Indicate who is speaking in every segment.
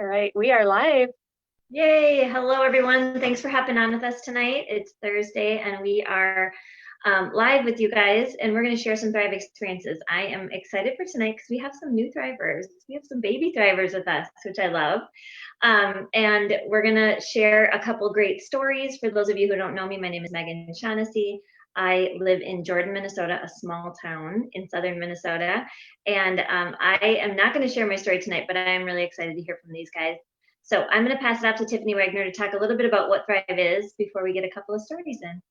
Speaker 1: All right, we are live.
Speaker 2: Yay! Hello, everyone. Thanks for hopping on with us tonight. It's Thursday, and we are live with you guys, and we're going to share some Thrive experiences. I am excited for tonight because we have some new Thrivers. We have some baby Thrivers with us, which I love. And we're going to share a couple great stories. For those of you who don't know me, my name is Megan Shaughnessy. I live in Jordan, Minnesota, a small town in southern Minnesota. And I am not going to share my story tonight, but I am really excited to hear from these guys. So I'm going to pass it off to Tiffany Wagner to talk a little bit about what Thrive is before we get a couple of stories in.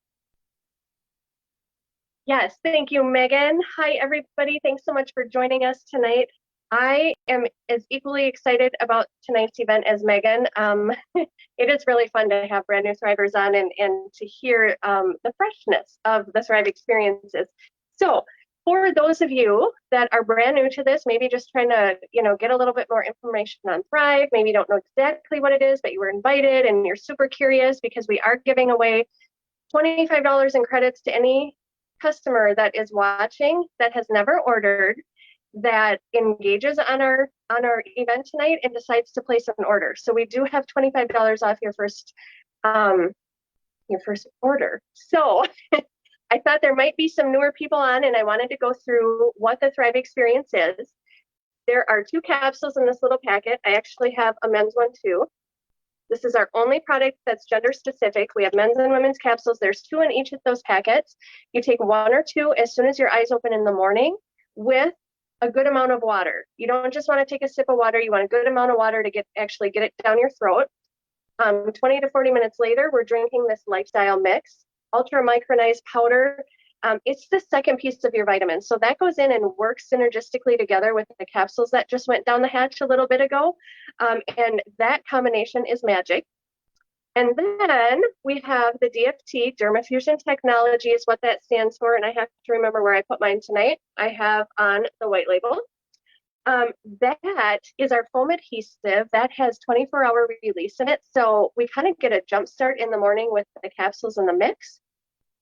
Speaker 1: Yes, thank you, Megan. Hi, everybody. Thanks so much for joining us tonight. I am as equally excited about tonight's event as Megan. It is really fun to have brand new Thrivers on and to hear the freshness of the Thrive experiences. So for those of you that are brand new to this, maybe just trying to, get a little bit more information on Thrive, maybe you don't know exactly what it is, but you were invited and you're super curious because we are giving away $25 in credits to any customer that is watching that has never ordered, that engages on our event tonight and decides to place an order. So we do have $25 off your first order. So I thought there might be some newer people on, and I wanted to go through what the Thrive experience is. There are 2 capsules in this little packet. I actually have a men's one too. This is our only product that's gender specific. We have men's and women's capsules. There's 2 in each of those packets. You take 1 or 2 as soon as your eyes open in the morning with a good amount of water. You don't just want to take a sip of water. You want a good amount of water to actually get it down your throat. 20 to 40 minutes later, we're drinking this lifestyle mix, ultra micronized powder. It's the second piece of your vitamins. So that goes in and works synergistically together with the capsules that just went down the hatch a little bit ago. And that combination is magic. And then we have the DFT, Dermafusion Technology is what that stands for. And I have to remember where I put mine tonight. I have on the white label. That is our foam adhesive that has 24-hour release in it. So we kind of get a jump start in the morning with the capsules and the mix.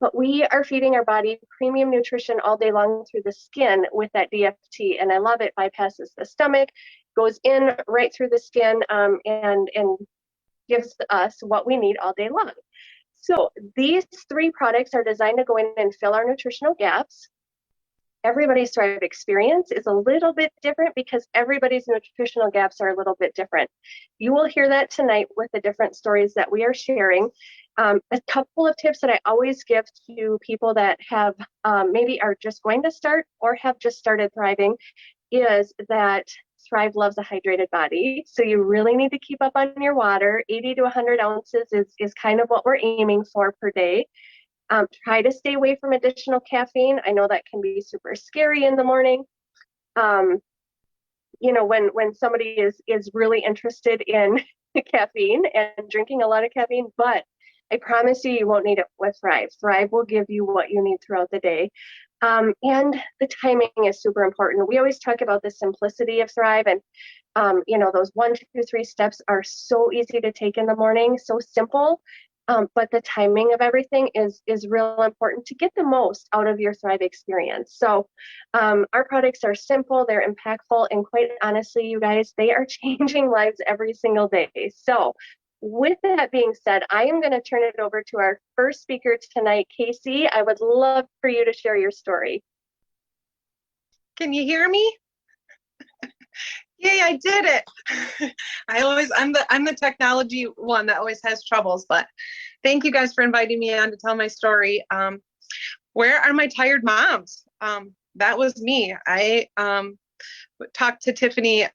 Speaker 1: But we are feeding our body premium nutrition all day long through the skin with that DFT. And I love it. Bypasses the stomach, goes in right through the skin, and gives us what we need all day long. So these 3 products are designed to go in and fill our nutritional gaps. Everybody's Thrive experience is a little bit different because everybody's nutritional gaps are a little bit different. You will hear that tonight with the different stories that we are sharing. A couple of tips that I always give to people that have maybe are just going to start or have just started thriving is that Thrive loves a hydrated body. So you really need to keep up on your water. 80 to 100 ounces is kind of what we're aiming for per day. Try to stay away from additional caffeine. I know that can be super scary in the morning. When somebody is really interested in caffeine and drinking a lot of caffeine, but I promise you won't need it with Thrive. Thrive will give you what you need throughout the day. And the timing is super important. We always talk about the simplicity of Thrive, and those 1, 2, 3 steps are so easy to take in the morning, so simple. But the timing of everything is real important to get the most out of your Thrive experience. So our products are simple, they're impactful, and quite honestly, you guys, they are changing lives every single day. So with that being said, I am going to turn it over to our first speaker tonight, Casey. I would love for you to share your story.
Speaker 3: Can you hear me? Yay, I did it. I'm the technology one that always has troubles, but thank you guys for inviting me on to tell my story. Where are my tired moms? That was me. I talked to Tiffany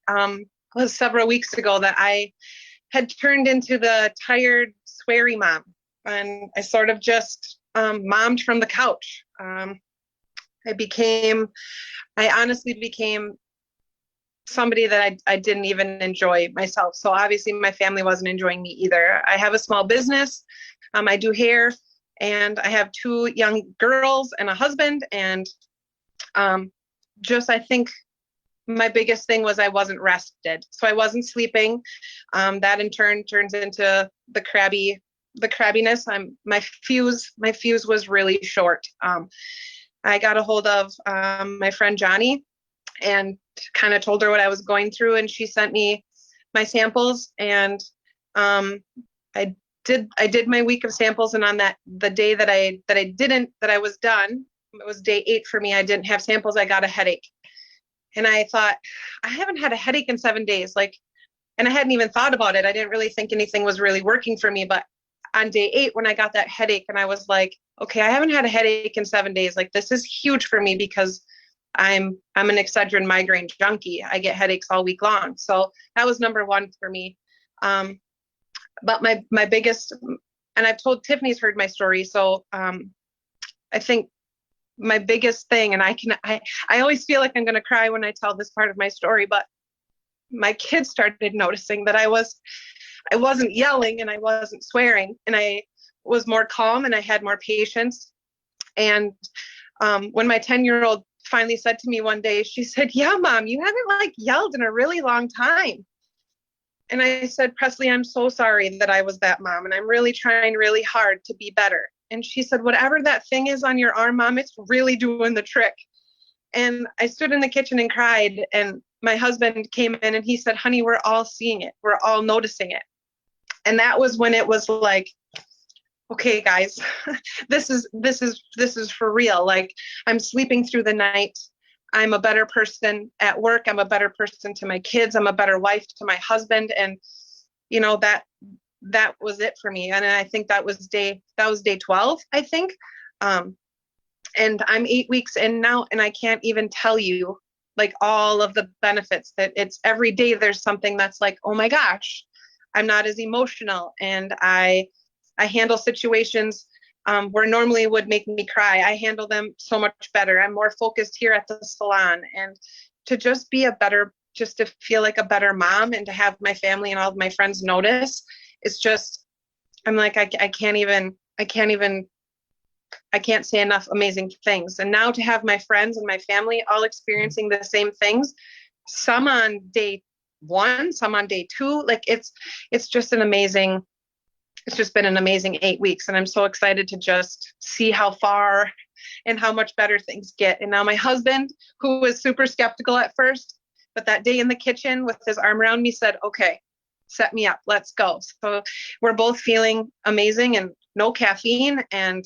Speaker 3: several weeks ago that I had turned into the tired, sweary mom, and I sort of just mommed from the couch. I honestly became somebody that I didn't even enjoy myself. So obviously my family wasn't enjoying me either. I have a small business. I do hair, and I have 2 young girls and a husband. And I think my biggest thing was I wasn't rested. So I wasn't sleeping. That in turn turns into the crabbiness. My fuse was really short. I got a hold of my friend Johnny and kind of told her what I was going through, and she sent me my samples, and I did my week of samples, and on the day that I was done, it was day 8 for me. I didn't have samples. I got a headache, and I thought, I haven't had a headache in 7 days, and I hadn't even thought about it. I didn't really think anything was really working for me, but on day 8 when I got that headache, and I was like, okay, I haven't had a headache in 7 days. Like, this is huge for me because I'm an Excedrin migraine junkie. I get headaches all week long. So that was number 1 for me. But my biggest, and I've told Tiffany's heard my story. So I think my biggest thing, and I always feel like I'm going to cry when I tell this part of my story, but my kids started noticing that I wasn't yelling and I wasn't swearing, and I was more calm and I had more patience. And when my 10-year-old finally said to me one day, she said, "Yeah, Mom, you haven't yelled in a really long time." And I said, "Presley, I'm so sorry that I was that mom, and I'm really trying really hard to be better." And she said, "Whatever that thing is on your arm, Mom, it's really doing the trick." And I stood in the kitchen and cried, and my husband came in and he said, "Honey, we're all seeing it. We're all noticing it." And that was when it was like, okay, guys, this is for real. Like, I'm sleeping through the night. I'm a better person at work. I'm a better person to my kids. I'm a better wife to my husband. And that was it for me. And I think that was day 12, I think. And I'm 8 weeks in now, and I can't even tell you all of the benefits that it's every day. There's something that's like, oh my gosh, I'm not as emotional, and I handle situations where normally would make me cry. I handle them so much better. I'm more focused here at the salon, and to just to feel like a better mom, and to have my family and all of my friends notice, it's just, I'm like, I can't say enough amazing things. And now to have my friends and my family all experiencing the same things, some on day 1, some on day 2, it's just been an amazing 8 weeks. And I'm so excited to just see how far and how much better things get. And now my husband, who was super skeptical at first, but that day in the kitchen with his arm around me, said, "Okay, set me up, let's go." So we're both feeling amazing, and no caffeine, and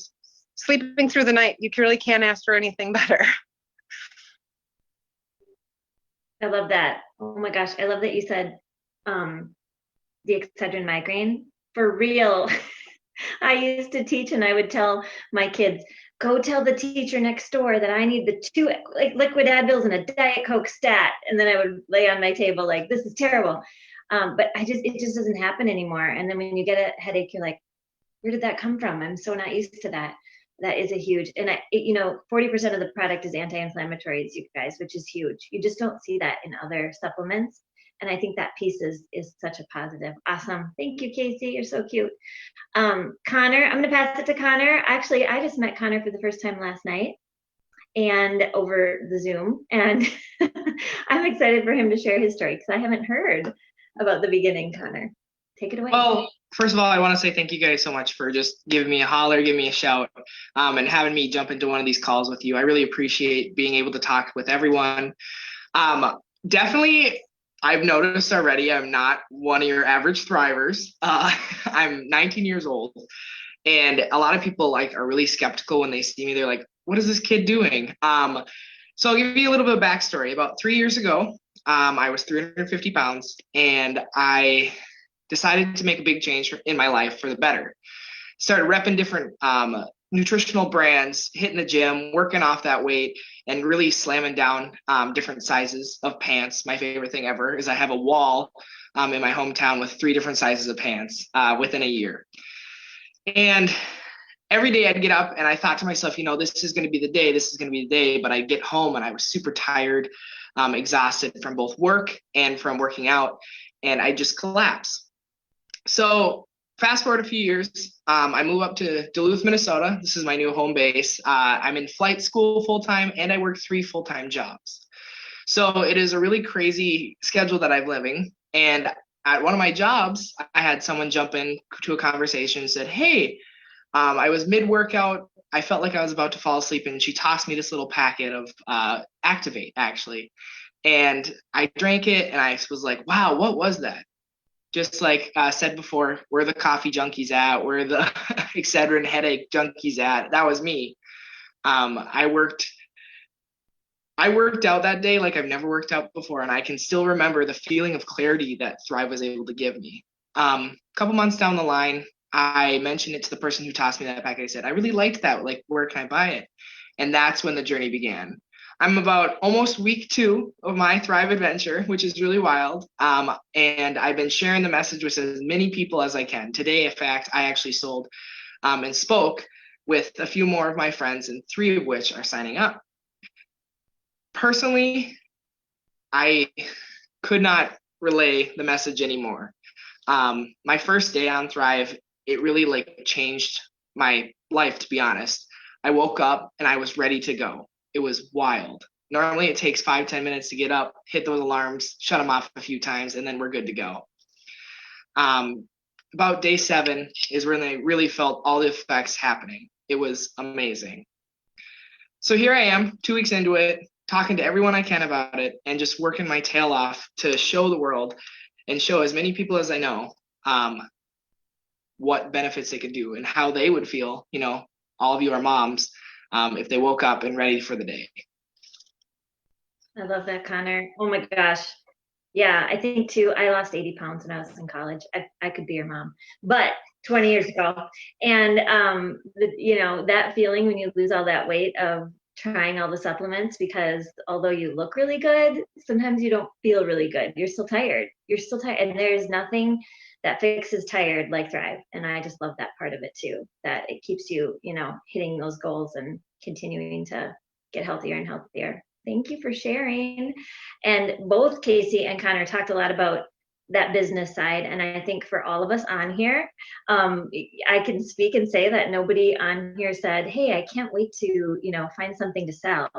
Speaker 3: sleeping through the night. You really can't ask for anything better.
Speaker 2: I love that. Oh my gosh, I love that you said the Excedrin migraine. For real. I used to teach, and I would tell my kids, "Go tell the teacher next door that I need the 2 liquid Advils and a Diet Coke stat." And then I would lay on my table like, "This is terrible." But it just doesn't happen anymore. And then when you get a headache, you're like, where did that come from? I'm so not used to that. That is a huge, and 40% of the product is anti-inflammatories, you guys, which is huge. You just don't see that in other supplements. And I think that piece is such a positive. Awesome. Thank you, Casey. You're so cute. Connor, I'm going to pass it to Connor. Actually, I just met Connor for the first time last night, and over the Zoom. And I'm excited for him to share his story because I haven't heard about the beginning. Connor, take it away.
Speaker 4: Well, first of all, I want to say thank you guys so much for just giving me a holler, giving me a shout, and having me jump into one of these calls with you. I really appreciate being able to talk with everyone. Definitely, I've noticed already I'm not one of your average thrivers. I'm 19 years old, and a lot of people are really skeptical when they see me. They're like, "What is this kid doing?" So I'll give you a little bit of backstory. About 3 years ago, I was 350 pounds, and I decided to make a big change in my life for the better. Started repping different nutritional brands, hitting the gym, working off that weight, and really slamming down different sizes of pants. My favorite thing ever is I have a wall in my hometown with 3 different sizes of pants within a year. And every day I'd get up and I thought to myself, this is going to be the day, this is going to be the day. But I'd get home and I was super tired, exhausted from both work and from working out, and I just collapse. So fast forward a few years, I move up to Duluth, Minnesota. This is my new home base. I'm in flight school full-time, and I work 3 full-time jobs. So it is a really crazy schedule that I'm living. And at one of my jobs, I had someone jump in to a conversation and said, "Hey, I was mid-workout. I felt like I was about to fall asleep." And she tossed me this little packet of Activate, actually. And I drank it, and I was like, wow, what was that? just like said before, where the coffee junkies at, where the Excedrin headache junkies at. That was me. I worked out that day like I've never worked out before, and I can still remember the feeling of clarity that Thrive was able to give me. A couple months down the line, I mentioned it to the person who tossed me that pack. I said, I really liked that. Like, where can I buy it? And that's when the journey began. I'm about almost week 2 of my Thrive adventure, which is really wild. And I've been sharing the message with as many people as I can. Today, in fact, I actually sold and spoke with a few more of my friends, and 3 of which are signing up. Personally, I could not relay the message anymore. My first day on Thrive, it really like changed my life, to be honest. I woke up and I was ready to go. It was wild. Normally it takes 5-10 minutes to get up, hit those alarms, shut them off a few times, and then we're good to go. About day 7 is when I really felt all the effects happening. It was amazing. So here I am, 2 weeks into it, talking to everyone I can about it, and just working my tail off to show the world and show as many people as I know what benefits they could do and how they would feel, all of you are moms, if they woke up and ready for the day.
Speaker 2: I love that, Connor. Oh my gosh. Yeah, I think too, I lost 80 pounds when I was in college. I could be your mom, but 20 years ago. And, that feeling when you lose all that weight of trying all the supplements, because although you look really good, sometimes you don't feel really good. You're still tired. And there's nothing that fixes tired like Thrive. And I just love that part of it too, that it keeps you, hitting those goals and continuing to get healthier and healthier. Thank you for sharing. And both Casey and Connor talked a lot about that business side. And I think for all of us on here, I can speak and say that nobody on here said, hey, I can't wait to, find something to sell.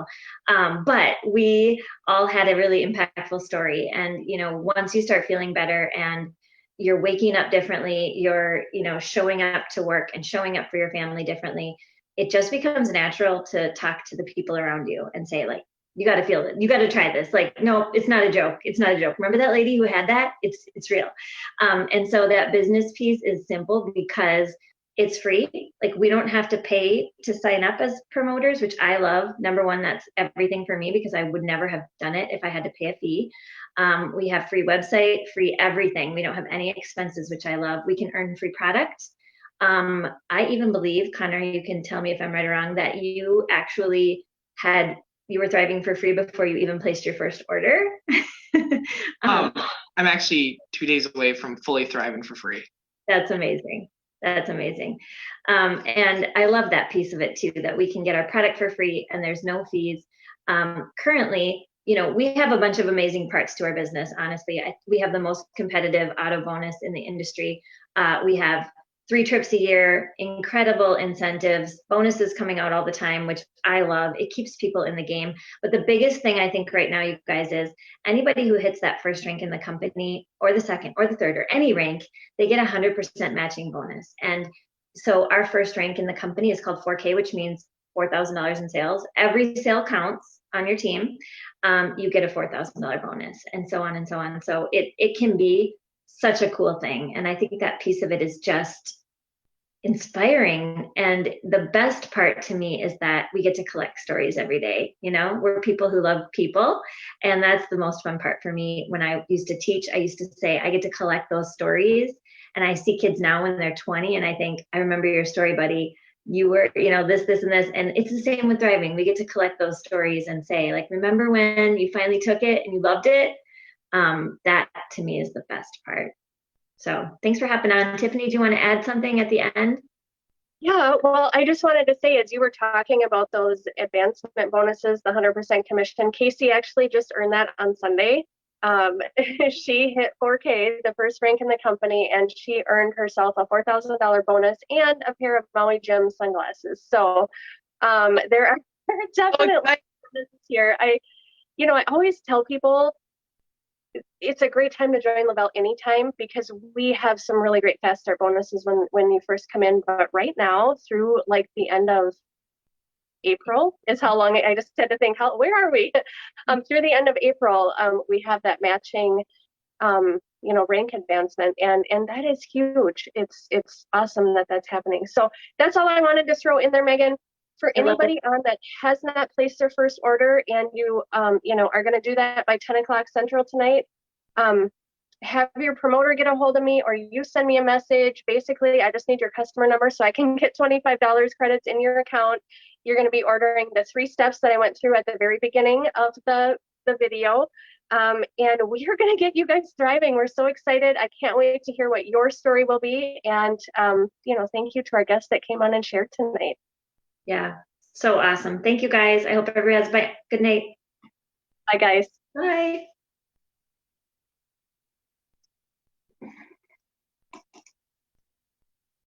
Speaker 2: But we all had a really impactful story. And, once you start feeling better and you're waking up differently, you're, showing up to work and showing up for your family differently, it just becomes natural to talk to the people around you and say, like, you got to feel it. You got to try this. Like, no, it's not a joke. It's not a joke. Remember that lady who had that? It's real. And so that business piece is simple because it's free. Like, we don't have to pay to sign up as promoters, which I love. Number one, that's everything for me because I would never have done it if I had to pay a fee. We have free website, free everything. We don't have any expenses, which I love. We can earn free product. I even believe, Connor, you can tell me if I'm right or wrong, that you actually you were thriving for free before you even placed your first order.
Speaker 4: I'm actually 2 days away from fully thriving for free.
Speaker 2: That's amazing. And I love that piece of it too, that we can get our product for free and there's no fees. Currently, we have a bunch of amazing parts to our business. Honestly, we have the most competitive auto bonus in the industry. We have 3 trips a year, incredible incentives, bonuses coming out all the time, which I love. It keeps people in the game. But the biggest thing I think right now, you guys, is anybody who hits that first rank in the company or the second or the third or any rank, they get 100% matching bonus. And so our first rank in the company is called 4K, which means $4,000 in sales. Every sale counts on your team. You get a $4,000 bonus and so on and so on. So it can be such a cool thing. And I think that piece of it is just inspiring. And the best part to me is that we get to collect stories every day. We're people who love people. And that's the most fun part for me. When I used to teach, I used to say, I get to collect those stories. And I see kids now when they're 20 and I think, I remember your story, buddy. You were, this and this. And it's the same with thriving. We get to collect those stories and say, like, remember when you finally took it and you loved it? That to me is the best part. So thanks for hopping on. Tiffany, do you want to add something at the end?
Speaker 1: Yeah, well, I just wanted to say, as you were talking about those advancement bonuses, the 100% commission, Casey actually just earned that on Sunday. She hit 4K, the first rank in the company, and she earned herself a $4,000 bonus and a pair of Maui Gym sunglasses. So there are definitely bonuses here. I always tell people, it's a great time to join LaBelle anytime because we have some really great fast start bonuses when you first come in. But right now, through like the end of April is how long I just had to think, where are we? Through the end of April, we have that matching rank advancement, and that is huge. It's awesome that that's happening. So that's all I wanted to throw in there, Megan. For
Speaker 2: I love it.
Speaker 1: anybody on that has not placed their first order, and you are going to do that by 10 o'clock Central tonight, have your promoter get a hold of me, or you send me a message. Basically, I just need your customer number so I can get $25 credits in your account. You're going to be ordering the 3 steps that I went through at the very beginning of the video. And we are going to get you guys thriving. We're so excited. I can't wait to hear what your story will be. And, thank you to our guests that came on and shared tonight.
Speaker 2: Yeah, so awesome. Thank you guys. I hope everybody has a good night.
Speaker 1: Bye, guys.
Speaker 2: Bye.